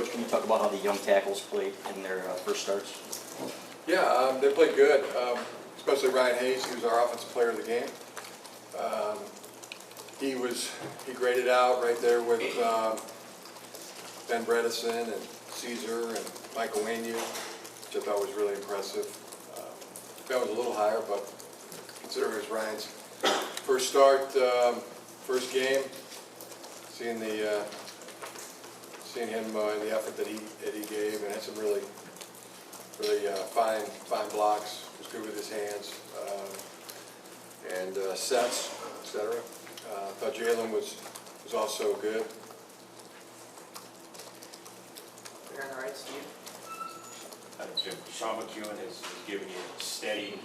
Coach, can you talk about how the young tackles played in their first starts? Yeah, they played good, especially Ryan Hayes. He was our offensive player of the game. He graded out right there with Ben Bredesen and Caesar and Michael Wayne, which I thought was really impressive. Ben was a little higher, but considering it was Ryan's first start, first game, seeing him in the effort that he gave, and had some really fine blocks. Was good with his hands and sets, etc. I thought Jalen was also good. You're on the right, Steve. Jim, Sean McEwen has given you steady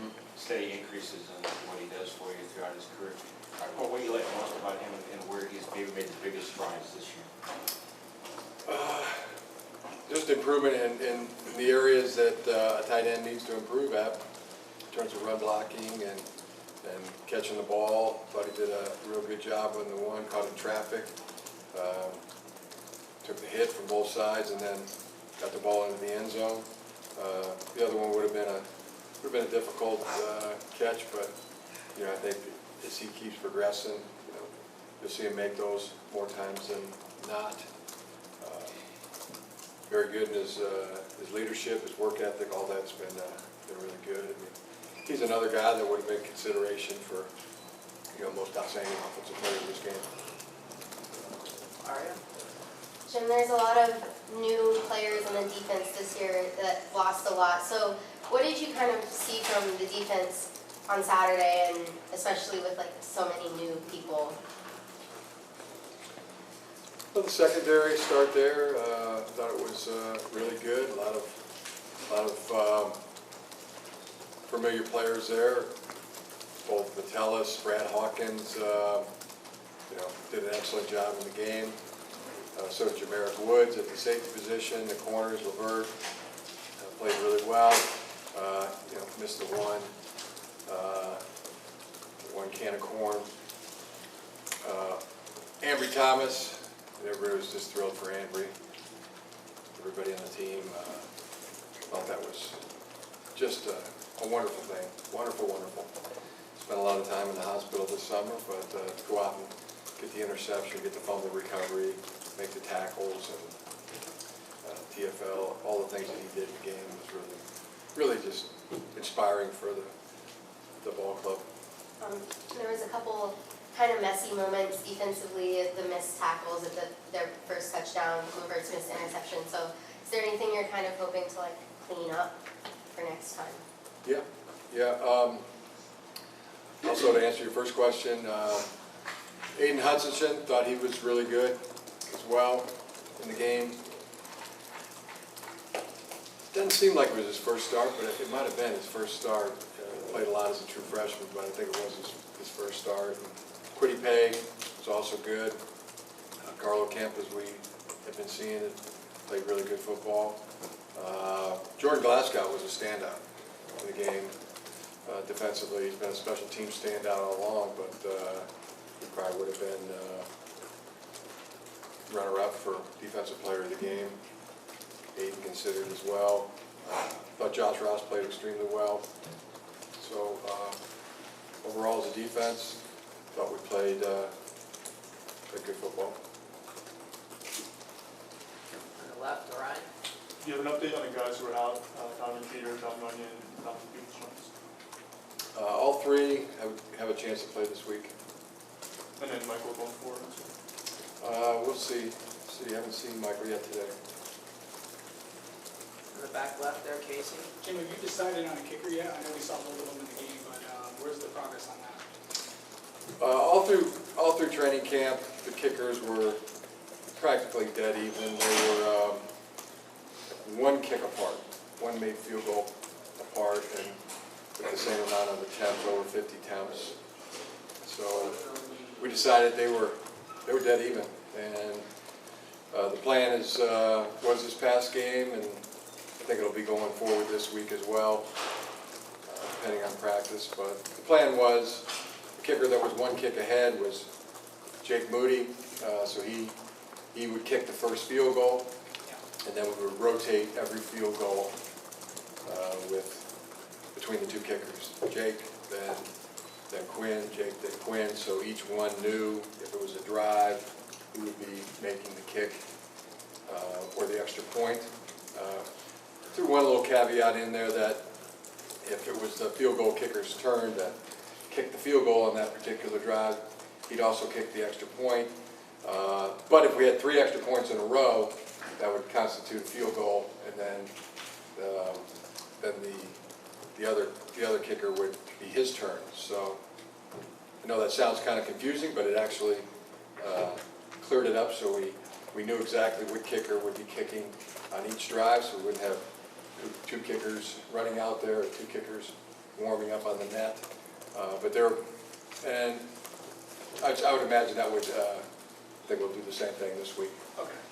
increases in what he does for you throughout his career. What do you like most about him and where he's maybe made the biggest strides this year? Just improvement in the areas that a tight end needs to improve at, in terms of run blocking and catching the ball. Thought he did a real good job on the one, caught in traffic. Took the hit from both sides and then got the ball into the end zone. The other one would have been a difficult catch, but I think as he keeps progressing, you'll see him make those more times than not. Very good in his leadership, his work ethic, all that's been really good. I mean, he's another guy that would have been consideration for most outstanding offensive player of this game. Aria? Jim, there's a lot of new players on the defense this year that lost a lot. So what did you kind of see from the defense on Saturday, and especially with so many new people? Well, the secondary start there, thought it was really good. A lot of familiar players there. Both Metellus, Brad Hawkins, did an excellent job in the game. So did Jamaric Woods at the safety position. The corners, Levert, played really well. Missed the one can of corn. Ambry Thomas. Everybody was just thrilled for Ambry. Everybody on the team thought that was just a wonderful thing. Wonderful. Spent a lot of time in the hospital this summer, but to go out and get the interception, get the fumble recovery, make the tackles, and TFL, all the things that he did in the game was really just inspiring for the ball club. There was a couple kind of messy moments defensively, the missed tackles at their first touchdown, Levert's missed interception. So is there anything you're kind of hoping to clean up for next time? Yeah. Also, to answer your first question, Aiden Hutchinson, thought he was really good as well in the game. Doesn't seem like it was his first start, but it might have been his first start. Played a lot as a true freshman, but I think it was his first start. And Quiddy Pay was also good. Carlo Kemp, as we have been seeing, played really good football. Jordan Glasgow was a standout in the game. Defensively, he's been a special team standout all along, but he probably would have been runner-up for defensive player of the game. Aiden considered as well. Thought Josh Ross played extremely well. So overall, as a defense, thought we played good football. On the left, Ryan? Do you have an update on the guys who are out? Donovan Peter, John Runyon, and Donovan Peterson? All three have a chance to play this week. And then Michael going forward. We'll see. Haven't seen Michael yet today. On the back left there, Casey? Jim, have you decided on a kicker yet? I know we saw both of them in the game, but where's the progress on that? All through training camp, the kickers were practically dead even. They were one kick apart. One made field goal apart, and with the same amount of attempts, over 50 attempts. So we decided they were dead even, and the plan was this past game, and I think it'll be going forward this week as well, depending on practice. But the plan was the kicker that was one kick ahead was Jake Moody, so he would kick the first field goal, And then we would rotate every field goal between the two kickers. Jake, then Quinn, Jake, then Quinn, so each one knew if it was a drive, who would be making the kick or the extra point. Threw one little caveat in there that if it was the field goal kicker's turn to kick the field goal on that particular drive, he'd also kick the extra point. But if we had 3 extra points in a row, that would constitute a field goal, and then the other kicker would be his turn. So I know that sounds kind of confusing, but it actually cleared it up, so we knew exactly what kicker would be kicking on each drive, so we wouldn't have 2 kickers running out there or 2 kickers warming up on the net. And I would imagine that would, they will do the same thing this week. Okay.